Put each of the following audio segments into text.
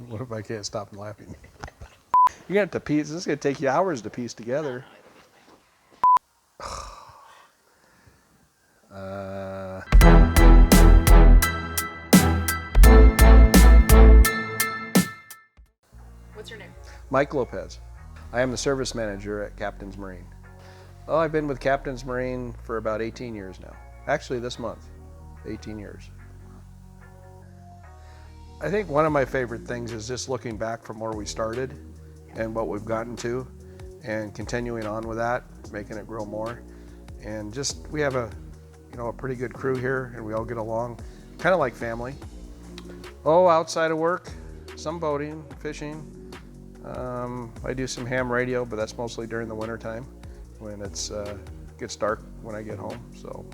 What if I can't stop laughing? You're gonna have to piece. This is gonna take you hours to piece together. Uh, What's your name? Mike Lopez. I am the service manager at Captain's Marine. Oh, I've been with Captain's Marine for about 18 years now. Actually, this month, 18 years. I think one of my favorite things is just looking back from where we started and what we've gotten to and continuing on with that, making it grow more. And just, we have a pretty good crew here and we all get along, kind of like family. Oh, outside of work, some boating, fishing. I do some ham radio, but that's mostly during the winter time when it's gets dark when I get home. So.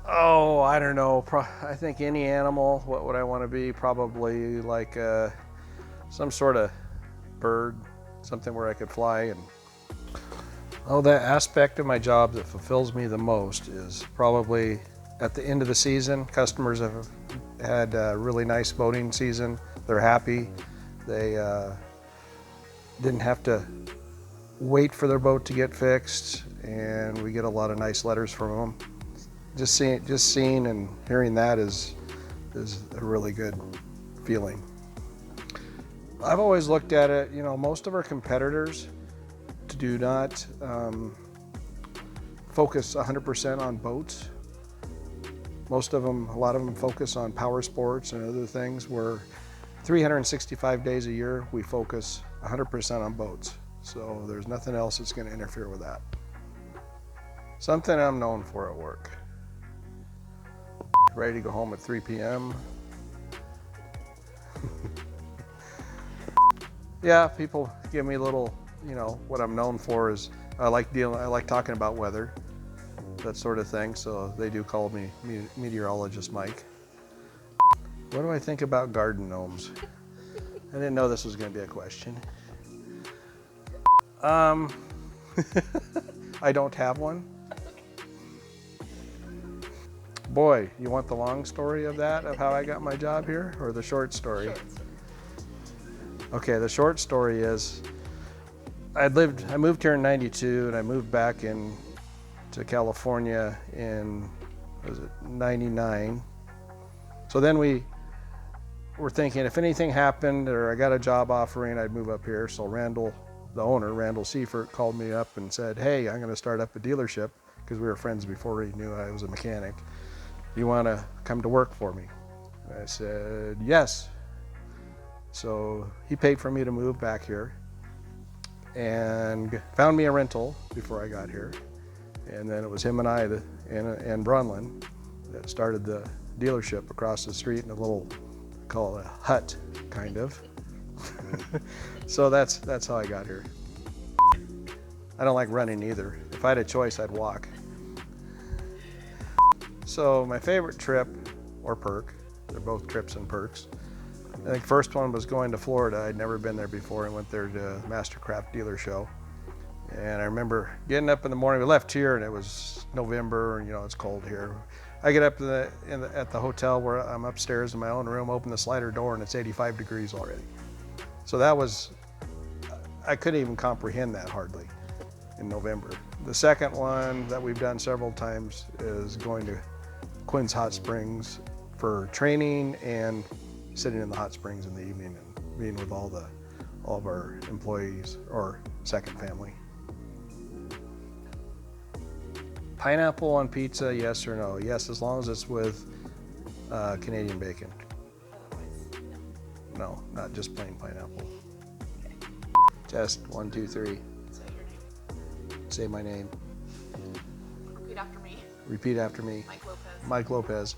Oh, I don't know. I think any animal. What would I want to be? Probably like some sort of bird, something where I could fly. And oh, that aspect of my job that fulfills me the most is probably at the end of the season. Customers have had a really nice boating season. They're happy. They didn't have to wait for their boat to get fixed, and we get a lot of nice letters from them. Just seeing and hearing that is a really good feeling. I've always looked at it, most of our competitors do not focus 100% on boats. A lot of them focus on power sports and other things, where 365 days a year we focus 100% on boats. So there's nothing else that's going to interfere with that. Something I'm known for at work. Ready to go home at 3 p.m. Yeah, people give me a little, what I'm known for is I like talking about weather, that sort of thing. So they do call me Meteorologist Mike. What do I think about garden gnomes? I didn't know this was going to be a question. I don't have one. Boy, you want the long story of that, of how I got my job here, or the short story? Okay, the short story is I moved here in '92, and I moved back to California in, '99. So then we were thinking if anything happened or I got a job offering, I'd move up here. So Randall, the owner, Randall Seifert, called me up and said, hey, I'm gonna start up a dealership, because we were friends before he knew I was a mechanic. You wanna come to work for me? And I said, yes. So he paid for me to move back here and found me a rental before I got here. And then it was him and I and Bronlin that started the dealership across the street in a little, call it a hut, kind of. So that's how I got here. I don't like running either. If I had a choice, I'd walk. So my favorite trip, or perk, they're both trips and perks. I think first one was going to Florida. I'd never been there before. I went there to the Mastercraft dealer show. And I remember getting up in the morning. We left here and it was November, and it's cold here. I get up at the hotel where I'm upstairs in my own room, open the slider door, and it's 85 degrees already. So I couldn't even comprehend that hardly in November. The second one that we've done several times is going to Quinn's Hot Springs for training and sitting in the hot springs in the evening and being with all of our employees or second family. Pineapple on pizza, yes or no? Yes, as long as it's with Canadian bacon. No, not just plain pineapple. Okay. Test, 1, 2, 3. Say your name. Say my name. Repeat after me. Repeat after me. Mike Lopez. Mike Lopez.